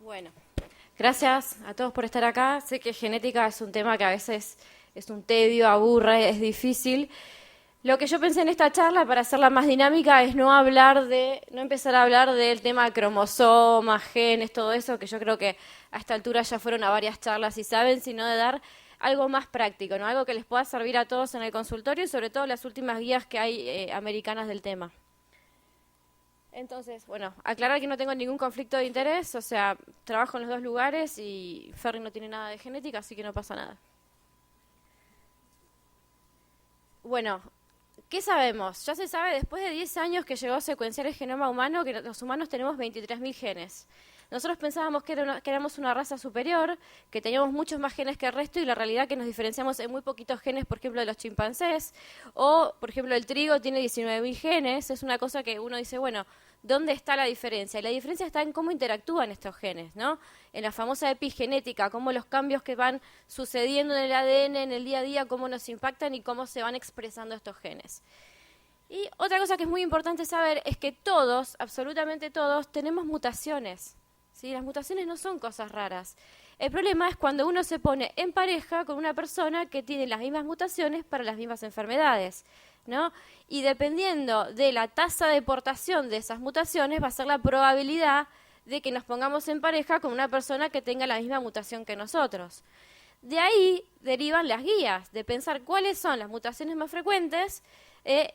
Bueno, gracias a todos por estar acá. Sé que genética es un tema que a veces es un tedio, aburre, es difícil. Lo que yo pensé en esta charla, para hacerla más dinámica, es no empezar a hablar del tema cromosomas, genes, todo eso, que yo creo que a esta altura ya fueron a varias charlas y saben, sino de dar algo más práctico, ¿no? Algo que les pueda servir a todos en el consultorio y sobre todo las últimas guías que hay americanas del tema. Entonces, bueno, aclarar que no tengo ningún conflicto de interés, o sea, trabajo en los dos lugares y Ferry no tiene nada de genética, así que no pasa nada. Bueno, ¿qué sabemos? Ya se sabe después de 10 años que llegó a secuenciar el genoma humano que los humanos tenemos 23.000 genes. Nosotros pensábamos que éramos una raza superior, que teníamos muchos más genes que el resto y la realidad es que nos diferenciamos en muy poquitos genes, por ejemplo, de los chimpancés. O, por ejemplo, el trigo tiene 19.000 genes. Es una cosa que uno dice, bueno, ¿dónde está la diferencia? Y la diferencia está en cómo interactúan estos genes, ¿no? En la famosa epigenética, cómo los cambios que van sucediendo en el ADN en el día a día, cómo nos impactan y cómo se van expresando estos genes. Y otra cosa que es muy importante saber es que todos, absolutamente todos, tenemos mutaciones. ¿Sí? Las mutaciones no son cosas raras. El problema es cuando uno se pone en pareja con una persona que tiene las mismas mutaciones para las mismas enfermedades, ¿no? Y dependiendo de la tasa de portación de esas mutaciones va a ser la probabilidad de que nos pongamos en pareja con una persona que tenga la misma mutación que nosotros. De ahí derivan las guías, de pensar cuáles son las mutaciones más frecuentes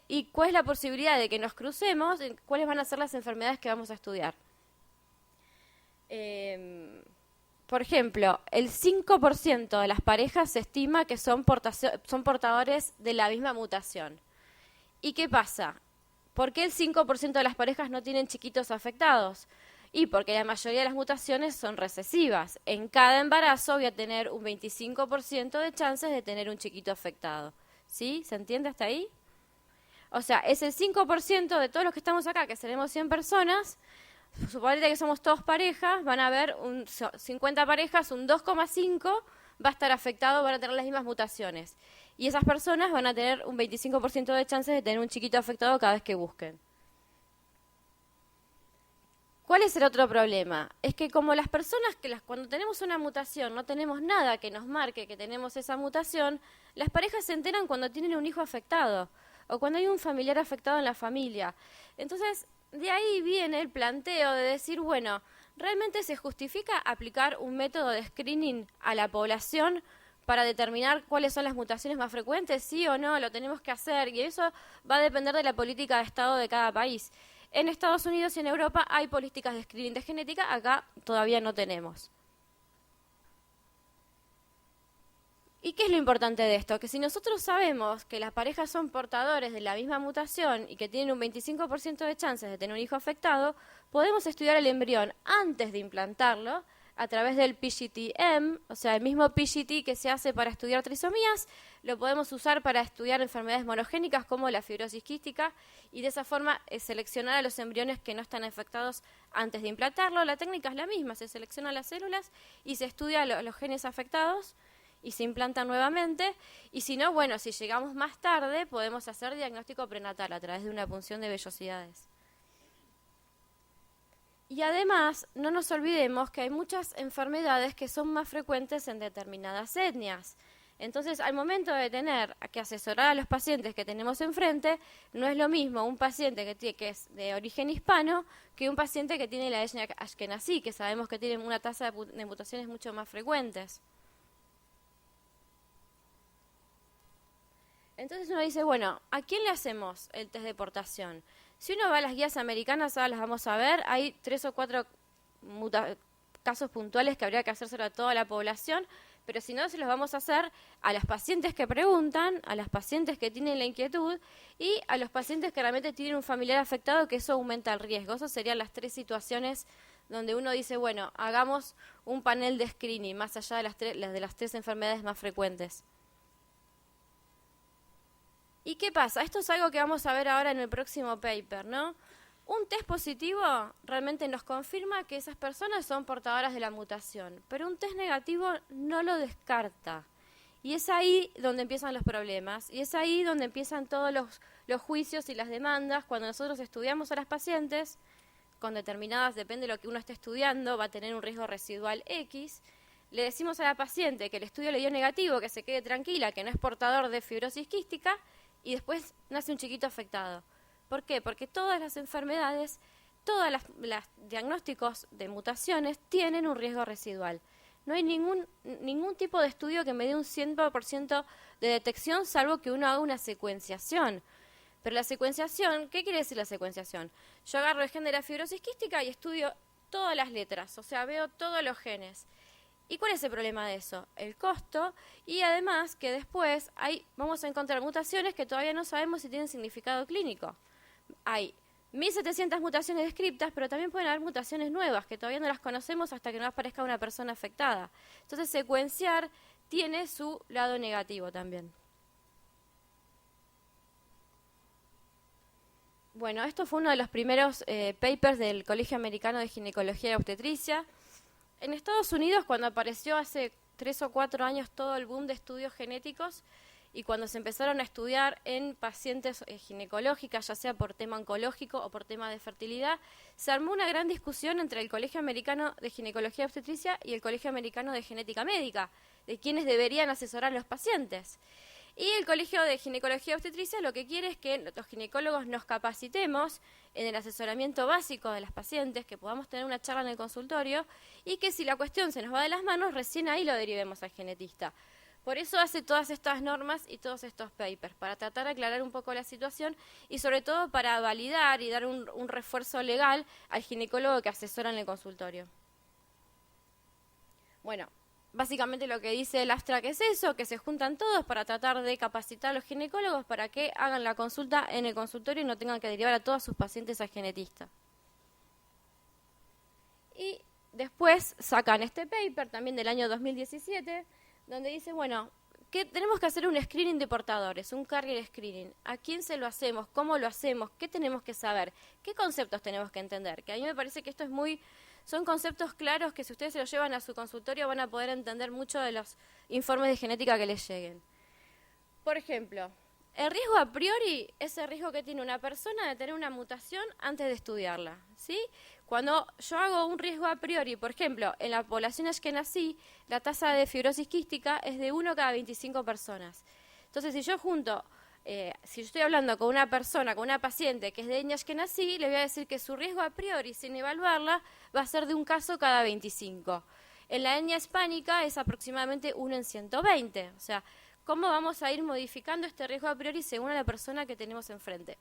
y cuál es la posibilidad de que nos crucemos, cuáles van a ser las enfermedades que vamos a estudiar. Por ejemplo, el 5% de las parejas se estima que son portadores de la misma mutación. ¿Y qué pasa? ¿Por qué el 5% de las parejas no tienen chiquitos afectados? Y porque la mayoría de las mutaciones son recesivas. En cada embarazo voy a tener un 25% de chances de tener un chiquito afectado. ¿Sí? ¿Se entiende hasta ahí? O sea, es el 5% de todos los que estamos acá, que seremos 100 personas. Suponete que somos todos parejas, van a haber 50 parejas, un 2,5 va a estar afectado, van a tener las mismas mutaciones. Y esas personas van a tener un 25% de chances de tener un chiquito afectado cada vez que busquen. ¿Cuál es el otro problema? Es que como las personas cuando tenemos una mutación no tenemos nada que nos marque que tenemos esa mutación, las parejas se enteran cuando tienen un hijo afectado o cuando hay un familiar afectado en la familia. Entonces, de ahí viene el planteo de decir, bueno, ¿realmente se justifica aplicar un método de screening a la población para determinar cuáles son las mutaciones más frecuentes? ¿Sí o no? Lo tenemos que hacer y eso va a depender de la política de Estado de cada país. En Estados Unidos y en Europa hay políticas de screening de genética, acá todavía no tenemos. ¿Y qué es lo importante de esto? Que si nosotros sabemos que las parejas son portadores de la misma mutación y que tienen un 25% de chances de tener un hijo afectado, podemos estudiar el embrión antes de implantarlo a través del PGT-M, o sea, el mismo PGT que se hace para estudiar trisomías, lo podemos usar para estudiar enfermedades monogénicas como la fibrosis quística y de esa forma seleccionar a los embriones que no están afectados antes de implantarlo. La técnica es la misma, se seleccionan las células y se estudia los genes afectados y se implantan nuevamente, y si no, bueno, si llegamos más tarde, podemos hacer diagnóstico prenatal a través de una punción de vellosidades. Y además, no nos olvidemos que hay muchas enfermedades que son más frecuentes en determinadas etnias. Entonces, al momento de tener que asesorar a los pacientes que tenemos enfrente, no es lo mismo un paciente que es de origen hispano que un paciente que tiene la etnia ashkenazí, que sabemos que tienen una tasa de mutaciones mucho más frecuentes. Entonces uno dice, bueno, ¿a quién le hacemos el test de portación? Si uno va a las guías americanas, ahora las vamos a ver, hay 3 o 4 casos puntuales que habría que hacérselo a toda la población, pero si no, se los vamos a hacer a las pacientes que preguntan, a las pacientes que tienen la inquietud y a los pacientes que realmente tienen un familiar afectado, que eso aumenta el riesgo. Esas serían las 3 situaciones donde uno dice, bueno, hagamos un panel de screening, más allá de las 3 enfermedades más frecuentes. ¿Y qué pasa? Esto es algo que vamos a ver ahora en el próximo paper, ¿no? Un test positivo realmente nos confirma que esas personas son portadoras de la mutación, pero un test negativo no lo descarta. Y es ahí donde empiezan los problemas, y es ahí donde empiezan todos los juicios y las demandas cuando nosotros estudiamos a las pacientes con determinadas, depende de lo que uno esté estudiando, va a tener un riesgo residual X. Le decimos a la paciente que el estudio le dio negativo, que se quede tranquila, que no es portador de fibrosis quística, y después nace un chiquito afectado. ¿Por qué? Porque todas las enfermedades, todos los diagnósticos de mutaciones tienen un riesgo residual. No hay ningún tipo de estudio que me dé un 100% de detección, salvo que uno haga una secuenciación. Pero la secuenciación, ¿qué quiere decir la secuenciación? Yo agarro el gen de la fibrosis quística y estudio todas las letras, o sea, veo todos los genes. ¿Y cuál es el problema de eso? El costo, y además que después vamos a encontrar mutaciones que todavía no sabemos si tienen significado clínico. Hay 1.700 mutaciones descriptas, pero también pueden haber mutaciones nuevas que todavía no las conocemos hasta que no aparezca una persona afectada. Entonces, secuenciar tiene su lado negativo también. Bueno, esto fue uno de los primeros papers del Colegio Americano de Ginecología y Obstetricia. En Estados Unidos, cuando apareció hace 3 o 4 años todo el boom de estudios genéticos, y cuando se empezaron a estudiar en pacientes ginecológicas, ya sea por tema oncológico o por tema de fertilidad, se armó una gran discusión entre el Colegio Americano de Ginecología y Obstetricia y el Colegio Americano de Genética Médica, de quienes deberían asesorar a los pacientes. Y el Colegio de Ginecología y Obstetricia lo que quiere es que los ginecólogos nos capacitemos en el asesoramiento básico de las pacientes, que podamos tener una charla en el consultorio y que si la cuestión se nos va de las manos, recién ahí lo derivemos al genetista. Por eso hace todas estas normas y todos estos papers, para tratar de aclarar un poco la situación y sobre todo para validar y dar un refuerzo legal al ginecólogo que asesora en el consultorio. Bueno, básicamente lo que dice el abstract es eso, que se juntan todos para tratar de capacitar a los ginecólogos para que hagan la consulta en el consultorio y no tengan que derivar a todos sus pacientes al genetista. Y después sacan este paper también del año 2017, donde dice, bueno, que tenemos que hacer un screening de portadores, un carrier screening. ¿A quién se lo hacemos? ¿Cómo lo hacemos? ¿Qué tenemos que saber? ¿Qué conceptos tenemos que entender? Que a mí me parece que esto son conceptos claros que si ustedes se los llevan a su consultorio van a poder entender mucho de los informes de genética que les lleguen. Por ejemplo, el riesgo a priori es el riesgo que tiene una persona de tener una mutación antes de estudiarla, ¿sí? Cuando yo hago un riesgo a priori, por ejemplo, en la población ashkenazí, la tasa de fibrosis quística es de 1 cada 25 personas. Entonces, si yo estoy hablando con una persona, con una paciente que es de etnia ashkenazí, le voy a decir que su riesgo a priori, sin evaluarla, va a ser de un caso cada 25. En la etnia hispánica es aproximadamente 1 en 120. O sea, ¿cómo vamos a ir modificando este riesgo a priori según a la persona que tenemos enfrente?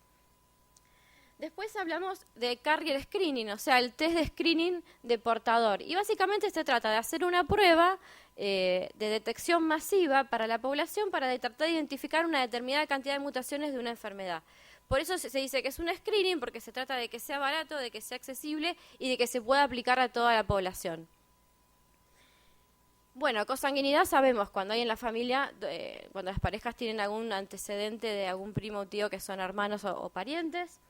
Después hablamos de carrier screening, o sea, el test de screening de portador. Y básicamente se trata de hacer una prueba de detección masiva para la población para tratar de identificar una determinada cantidad de mutaciones de una enfermedad. Por eso se dice que es un screening, porque se trata de que sea barato, de que sea accesible y de que se pueda aplicar a toda la población. Bueno, consanguinidad sabemos cuando hay en la familia, cuando las parejas tienen algún antecedente de algún primo o tío que son hermanos o parientes.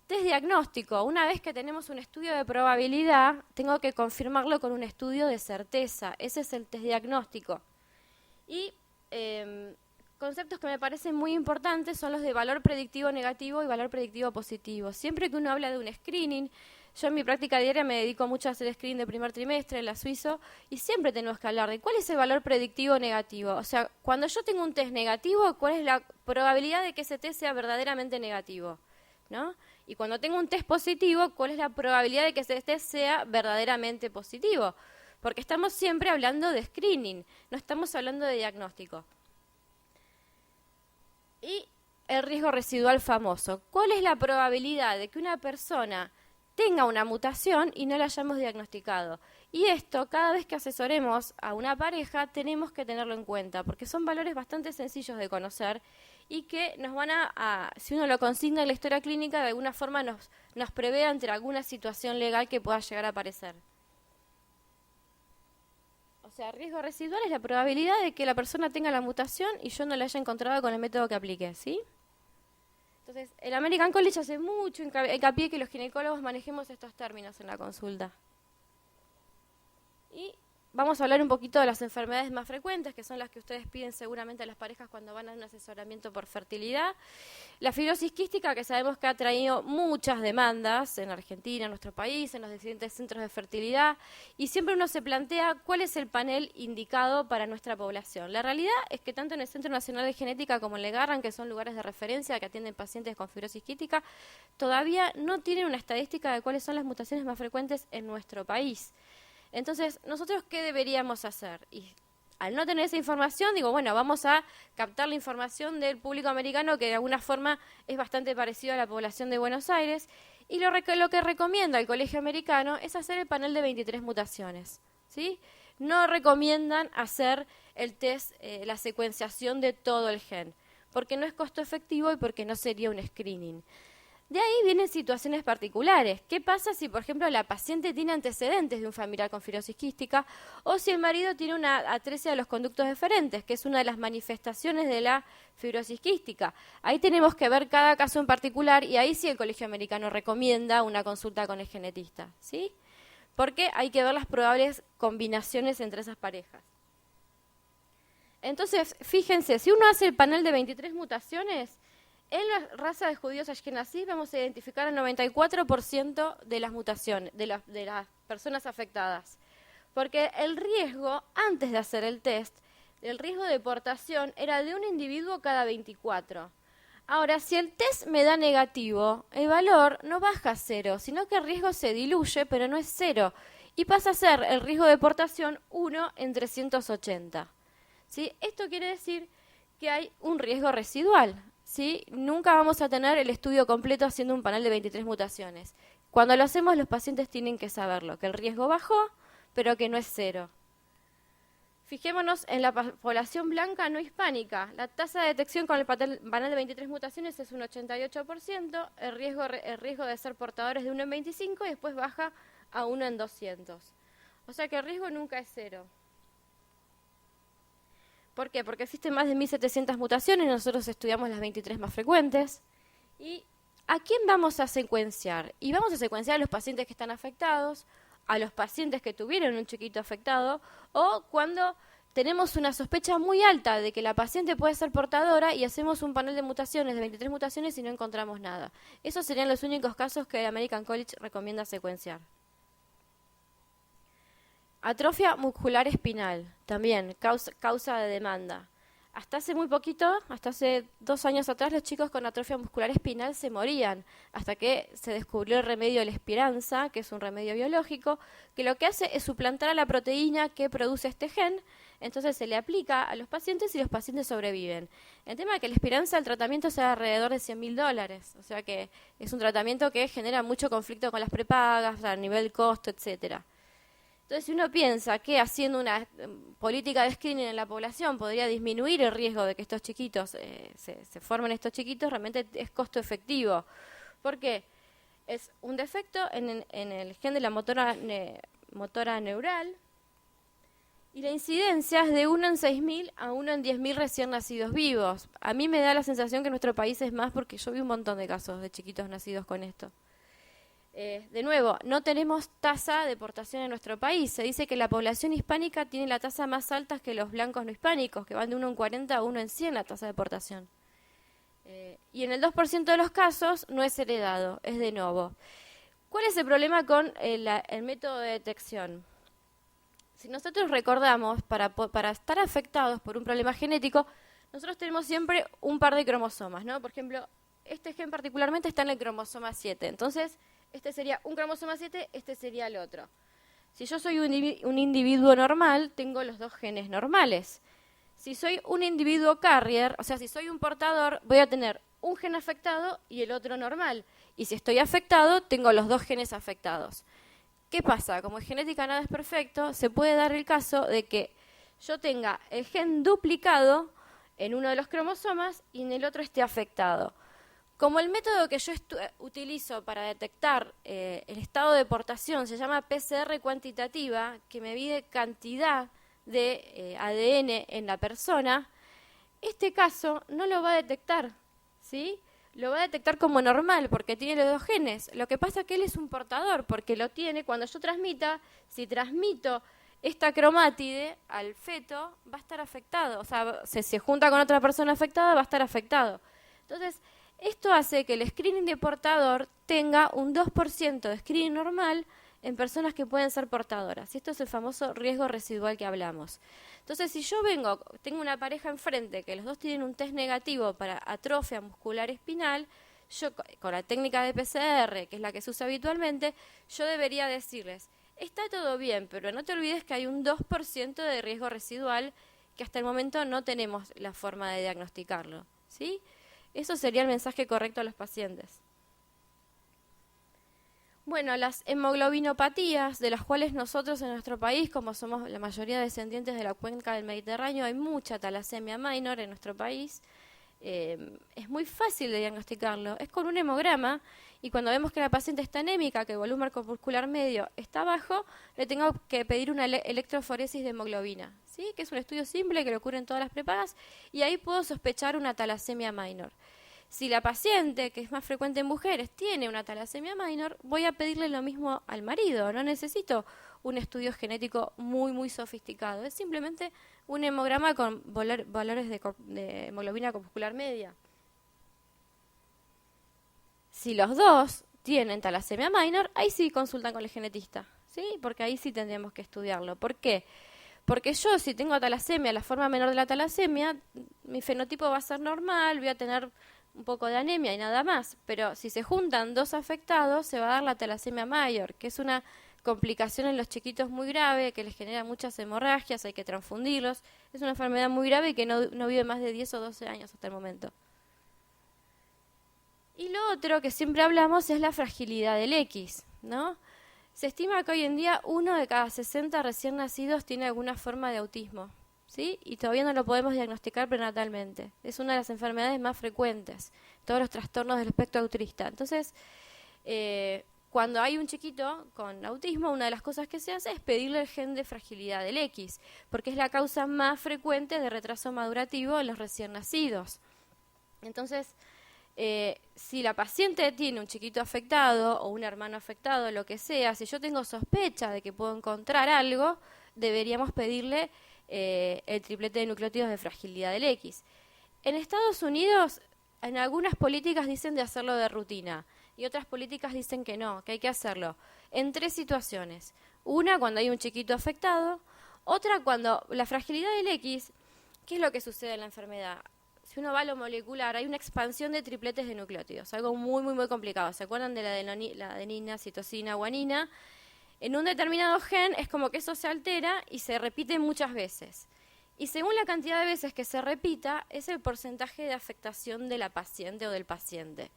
Test diagnóstico. Una vez que tenemos un estudio de probabilidad, tengo que confirmarlo con un estudio de certeza. Ese es el test diagnóstico. Y conceptos que me parecen muy importantes son los de valor predictivo negativo y valor predictivo positivo. Siempre que uno habla de un screening, yo en mi práctica diaria me dedico mucho a hacer screening de primer trimestre en la Suizo, y siempre tenemos que hablar de cuál es el valor predictivo negativo. O sea, cuando yo tengo un test negativo, ¿cuál es la probabilidad de que ese test sea verdaderamente negativo? ¿No? Y cuando tengo un test positivo, ¿cuál es la probabilidad de que ese test sea verdaderamente positivo? Porque estamos siempre hablando de screening, no estamos hablando de diagnóstico. Y el riesgo residual famoso. ¿Cuál es la probabilidad de que una persona tenga una mutación y no la hayamos diagnosticado? Y esto, cada vez que asesoremos a una pareja, tenemos que tenerlo en cuenta, porque son valores bastante sencillos de conocer y que nos van si uno lo consigna en la historia clínica, de alguna forma nos prevé ante alguna situación legal que pueda llegar a aparecer. O sea, riesgo residual es la probabilidad de que la persona tenga la mutación y yo no la haya encontrado con el método que apliqué, ¿sí? Entonces, el American College hace mucho hincapié que los ginecólogos manejemos estos términos en la consulta. Y vamos a hablar un poquito de las enfermedades más frecuentes, que son las que ustedes piden seguramente a las parejas cuando van a un asesoramiento por fertilidad. La fibrosis quística, que sabemos que ha traído muchas demandas en Argentina, en nuestro país, en los diferentes centros de fertilidad, y siempre uno se plantea cuál es el panel indicado para nuestra población. La realidad es que tanto en el Centro Nacional de Genética como en el Garran, que son lugares de referencia que atienden pacientes con fibrosis quística, todavía no tienen una estadística de cuáles son las mutaciones más frecuentes en nuestro país. Entonces, ¿nosotros qué deberíamos hacer? Y al no tener esa información, digo, bueno, vamos a captar la información del público americano, que de alguna forma es bastante parecido a la población de Buenos Aires, y lo que recomienda el Colegio Americano es hacer el panel de 23 mutaciones, ¿sí? No recomiendan hacer el test, la secuenciación de todo el gen, porque no es costo efectivo y porque no sería un screening. De ahí vienen situaciones particulares. ¿Qué pasa si, por ejemplo, la paciente tiene antecedentes de un familiar con fibrosis quística o si el marido tiene una atresia de los conductos deferentes, que es una de las manifestaciones de la fibrosis quística? Ahí tenemos que ver cada caso en particular y ahí sí el Colegio Americano recomienda una consulta con el genetista, ¿sí? Porque hay que ver las probables combinaciones entre esas parejas. Entonces, fíjense, si uno hace el panel de 23 mutaciones, en la raza de judíos ashkenazí vamos a identificar el 94% de las mutaciones, de las personas afectadas. Porque el riesgo, antes de hacer el test, el riesgo de deportación era de un individuo cada 24. Ahora, si el test me da negativo, el valor no baja a 0, sino que el riesgo se diluye, pero no es 0. Y pasa a ser el riesgo de deportación 1 en 380. ¿Sí? Esto quiere decir que hay un riesgo residual. ¿Sí? Nunca vamos a tener el estudio completo haciendo un panel de 23 mutaciones. Cuando lo hacemos, los pacientes tienen que saberlo, que el riesgo bajó, pero que no es 0. Fijémonos en la población blanca no hispánica. La tasa de detección con el panel de 23 mutaciones es un 88%, el riesgo de ser portadores de 1 en 25 y después baja a 1 en 200. O sea que el riesgo nunca es 0. ¿Por qué? Porque existen más de 1.700 mutaciones, nosotros estudiamos las 23 más frecuentes. ¿Y a quién vamos a secuenciar? Y vamos a secuenciar a los pacientes que están afectados, a los pacientes que tuvieron un chiquito afectado, o cuando tenemos una sospecha muy alta de que la paciente puede ser portadora y hacemos un panel de mutaciones, de 23 mutaciones y no encontramos nada. Esos serían los únicos casos que el American College recomienda secuenciar. Atrofia muscular espinal, también, causa de demanda. Hasta hace muy poquito, hasta hace 2 años atrás, los chicos con atrofia muscular espinal se morían, hasta que se descubrió el remedio de la Esperanza, que es un remedio biológico, que lo que hace es suplantar a la proteína que produce este gen, entonces se le aplica a los pacientes y los pacientes sobreviven. El tema es que la Esperanza, el tratamiento es alrededor de $100.000, o sea que es un tratamiento que genera mucho conflicto con las prepagas, a nivel costo, etcétera. Entonces, si uno piensa que haciendo una política de screening en la población podría disminuir el riesgo de que estos chiquitos se formen estos chiquitos, realmente es costo efectivo. ¿Por qué? Es un defecto en el gen de la motora neural y la incidencia es de 1 en 6.000 a 1 en 10.000 recién nacidos vivos. A mí me da la sensación que en nuestro país es más porque yo vi un montón de casos de chiquitos nacidos con esto. De nuevo, no tenemos tasa de deportación en nuestro país. Se dice que la población hispánica tiene la tasa más alta que los blancos no hispánicos, que van de 1 en 40 a 1 en 100 la tasa de deportación. Y en el 2% de los casos no es heredado, es de novo. ¿Cuál es el problema con el método de detección? Si nosotros recordamos, para estar afectados por un problema genético, nosotros tenemos siempre un par de cromosomas, ¿no? Por ejemplo, este gen particularmente está en el cromosoma 7, entonces este sería un cromosoma 7, este sería el otro. Si yo soy un individuo normal, tengo los 2 genes normales. Si soy un individuo carrier, o sea, si soy un portador, voy a tener un gen afectado y el otro normal. Y si estoy afectado, tengo los 2 genes afectados. ¿Qué pasa? Como en genética nada es perfecto, se puede dar el caso de que yo tenga el gen duplicado en uno de los cromosomas y en el otro esté afectado. Como el método que yo utilizo para detectar el estado de deportación se llama PCR cuantitativa, que me mide cantidad de ADN en la persona, este caso no lo va a detectar, ¿sí? Lo va a detectar como normal porque tiene los 2 genes. Lo que pasa es que él es un portador porque lo tiene. Cuando yo transmita, si transmito esta cromátide al feto va a estar afectado, o sea, se junta con otra persona afectada, va a estar afectado. Entonces, esto hace que el screening de portador tenga un 2% de screening normal en personas que pueden ser portadoras. Y esto es el famoso riesgo residual que hablamos. Entonces, si yo tengo una pareja enfrente que los dos tienen un test negativo para atrofia muscular espinal, yo con la técnica de PCR, que es la que se usa habitualmente, yo debería decirles, está todo bien, pero no te olvides que hay un 2% de riesgo residual que hasta el momento no tenemos la forma de diagnosticarlo, ¿sí? Eso sería el mensaje correcto a los pacientes. Bueno, las hemoglobinopatías, de las cuales nosotros en nuestro país, como somos la mayoría descendientes de la cuenca del Mediterráneo, hay mucha talasemia minor en nuestro país. Es muy fácil de diagnosticarlo. Es con un hemograma y cuando vemos que la paciente está anémica, que el volumen corpuscular medio está bajo, le tengo que pedir una electroforesis de hemoglobina, ¿sí? Que es un estudio simple que lo ocurre en todas las prepagas y ahí puedo sospechar una talasemia minor. Si la paciente, que es más frecuente en mujeres, tiene una talasemia minor, voy a pedirle lo mismo al marido. No necesito un estudio genético muy sofisticado. Es simplemente un hemograma con valores de hemoglobina corpuscular media. Si los dos tienen talasemia minor, ahí sí consultan con el genetista, ¿sí? Porque ahí sí tendríamos que estudiarlo. ¿Por qué? Porque yo, si tengo talasemia, la forma menor de la talasemia, mi fenotipo va a ser normal, voy a tener un poco de anemia y nada más. Pero si se juntan dos afectados, se va a dar la talasemia mayor, que es una complicación en los chiquitos muy grave, que les genera muchas hemorragias, hay que transfundirlos. Es una enfermedad muy grave y que no vive más de 10 o 12 años hasta el momento. Y lo otro que siempre hablamos es la fragilidad del X, ¿no? Se estima que hoy en día 1 de cada 60 recién nacidos tiene alguna forma de autismo, ¿sí? Y todavía no lo podemos diagnosticar prenatalmente. Es una de las enfermedades más frecuentes, todos los trastornos del espectro autista. Entonces, cuando hay un chiquito con autismo, una de las cosas que se hace es pedirle el gen de fragilidad del X, porque es la causa más frecuente de retraso madurativo en los recién nacidos. Entonces, si la paciente tiene un chiquito afectado o un hermano afectado, lo que sea, si yo tengo sospecha de que puedo encontrar algo, deberíamos pedirle el triplete de nucleótidos de fragilidad del X. En Estados Unidos, en algunas políticas dicen de hacerlo de rutina y otras políticas dicen que no, que hay que hacerlo en 3 situaciones. Una, cuando hay un chiquito afectado. Otra, cuando la fragilidad del X, ¿qué es lo que sucede en la enfermedad? Si uno va a lo molecular, hay una expansión de tripletes de nucleótidos, algo muy complicado. ¿Se acuerdan de la adenina, citosina, guanina? En un determinado gen es como que eso se altera y se repite muchas veces. Y según la cantidad de veces que se repita, es el porcentaje de afectación de la paciente o del paciente.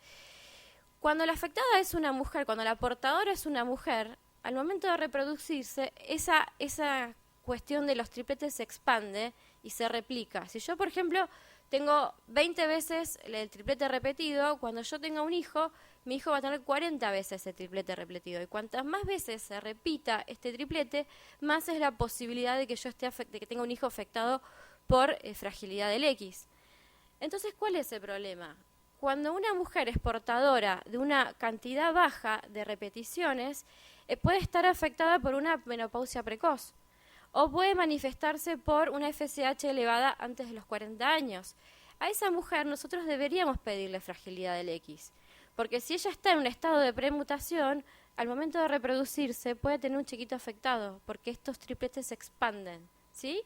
Cuando la afectada es una mujer, cuando la portadora es una mujer, al momento de reproducirse, esa cuestión de los tripletes se expande y se replica. Si yo, por ejemplo, tengo 20 veces el triplete repetido, cuando yo tenga un hijo, mi hijo va a tener 40 veces el triplete repetido. Y cuantas más veces se repita este triplete, más es la posibilidad de que yo de que tenga un hijo afectado por fragilidad del X. Entonces, ¿cuál es el problema? Cuando una mujer es portadora de una cantidad baja de repeticiones, puede estar afectada por una menopausia precoz. O puede manifestarse por una FSH elevada antes de los 40 años. A esa mujer nosotros deberíamos pedirle fragilidad del X, porque si ella está en un estado de premutación, al momento de reproducirse puede tener un chiquito afectado, porque estos tripletes se expanden, ¿sí?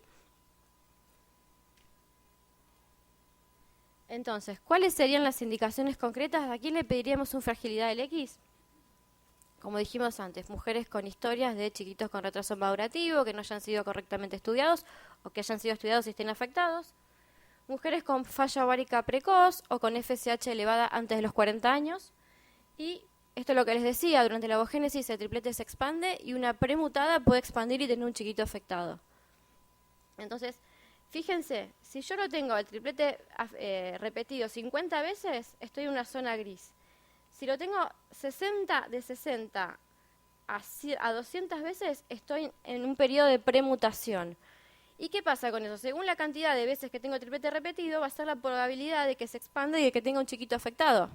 Entonces, ¿cuáles serían las indicaciones concretas? ¿A quién le pediríamos una fragilidad del X? Como dijimos antes, mujeres con historias de chiquitos con retraso madurativo, que no hayan sido correctamente estudiados o que hayan sido estudiados y estén afectados. Mujeres con falla ovárica precoz o con FSH elevada antes de los 40 años. Y esto es lo que les decía, durante la ovogénesis el triplete se expande y una premutada puede expandir y tener un chiquito afectado. Entonces, fíjense, si yo no tengo el triplete repetido 50 veces, estoy en una zona gris. Si lo tengo de 60 a 200 veces, estoy en un periodo de premutación. ¿Y qué pasa con eso? Según la cantidad de veces que tengo triplete repetido, va a ser la probabilidad de que se expanda y de que tenga un chiquito afectado.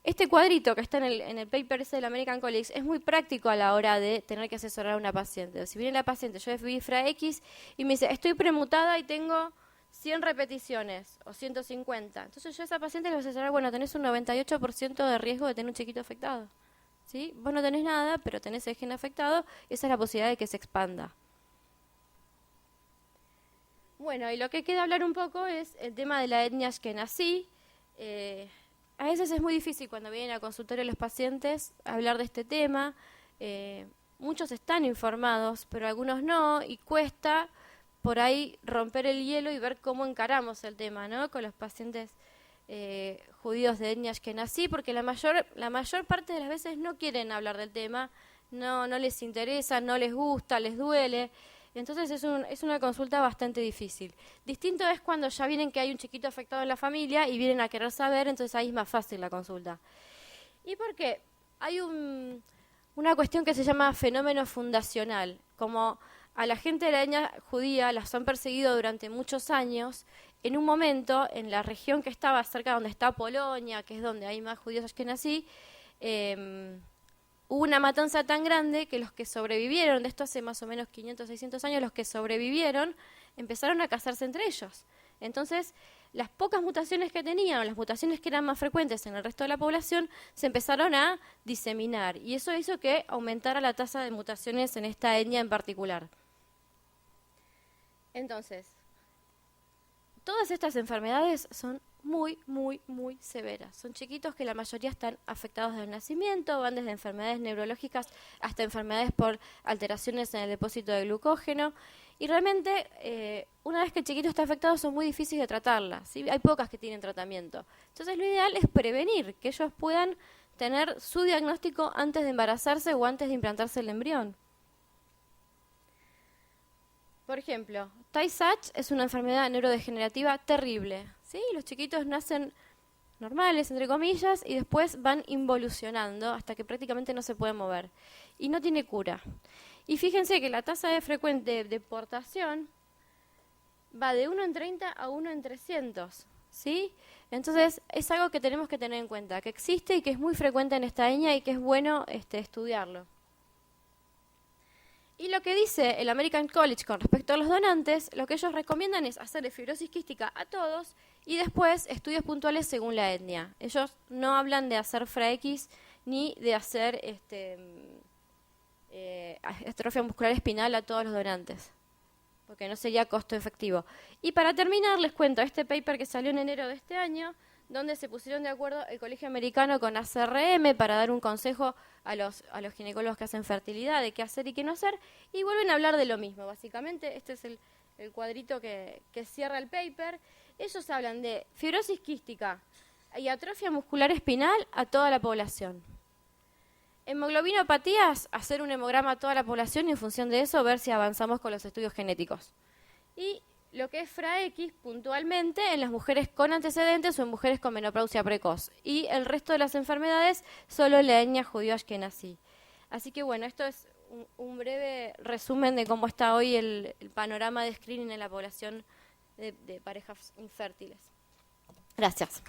Este cuadrito que está en el paper ese del American College es muy práctico a la hora de tener que asesorar a una paciente. Si viene la paciente, yo vi Fra X y me dice, estoy premutada y tengo 100 repeticiones o 150. Entonces yo a esa paciente le voy a asesorar, bueno, tenés un 98% de riesgo de tener un chiquito afectado. ¿Sí? Vos no tenés nada, pero tenés el gen afectado, esa es la posibilidad de que se expanda. Bueno, y lo que queda hablar un poco es el tema de la etnia ashkenazí. A veces es muy difícil cuando vienen al consultorio los pacientes hablar de este tema. Muchos están informados, pero algunos no, y cuesta por ahí romper el hielo y ver cómo encaramos el tema, ¿no? Con los pacientes judíos de etnia ashkenazí, porque la mayor parte de las veces no quieren hablar del tema, no les interesa, no les gusta, les duele. Entonces es una consulta bastante difícil. Distinto es cuando ya vienen que hay un chiquito afectado en la familia y vienen a querer saber, entonces ahí es más fácil la consulta. ¿Y por qué? Hay una cuestión que se llama fenómeno fundacional. Como a la gente de la etnia judía las han perseguido durante muchos años, en un momento, en la región que estaba cerca donde está Polonia, que es donde hay más judíos ashkenazí, hubo una matanza tan grande que los que sobrevivieron, de esto hace más o menos 500, 600 años, los que sobrevivieron empezaron a casarse entre ellos. Entonces, las pocas mutaciones que tenían, o las mutaciones que eran más frecuentes en el resto de la población, se empezaron a diseminar. Y eso hizo que aumentara la tasa de mutaciones en esta etnia en particular. Entonces, todas estas enfermedades son muy, muy, muy severas. Son chiquitos que la mayoría están afectados desde el nacimiento, van desde enfermedades neurológicas hasta enfermedades por alteraciones en el depósito de glucógeno. Y realmente, una vez que el chiquito está afectado, son muy difíciles de tratarla, ¿sí? Hay pocas que tienen tratamiento. Entonces, lo ideal es prevenir, que ellos puedan tener su diagnóstico antes de embarazarse o antes de implantarse el embrión. Por ejemplo, Tay-Sachs es una enfermedad neurodegenerativa terrible, ¿sí? Los chiquitos nacen normales, entre comillas, y después van involucionando hasta que prácticamente no se pueden mover. Y no tiene cura. Y fíjense que la tasa de frecuente de deportación va de 1 en 30 a 1 en 300, ¿sí? Entonces, es algo que tenemos que tener en cuenta, que existe y que es muy frecuente en esta etnia y que es bueno estudiarlo. Y lo que dice el American College con respecto a los donantes, lo que ellos recomiendan es hacerle fibrosis quística a todos y después estudios puntuales según la etnia. Ellos no hablan de hacer FRA-X ni de hacer atrofia muscular espinal a todos los donantes, porque no sería costo efectivo. Y para terminar, les cuento este paper que salió en enero de este año, donde se pusieron de acuerdo el Colegio Americano con ACRM para dar un consejo a los ginecólogos que hacen fertilidad de qué hacer y qué no hacer, y vuelven a hablar de lo mismo. Básicamente, este es el cuadrito que cierra el paper. Ellos hablan de fibrosis quística y atrofia muscular espinal a toda la población. Hemoglobinopatías, hacer un hemograma a toda la población y en función de eso ver si avanzamos con los estudios genéticos. Y lo que es FRA-X puntualmente en las mujeres con antecedentes o en mujeres con menopausia precoz. Y el resto de las enfermedades solo en la etnia judío ashkenazí. Así que bueno, esto es un breve resumen de cómo está hoy el panorama de screening en la población de parejas infértiles. Gracias.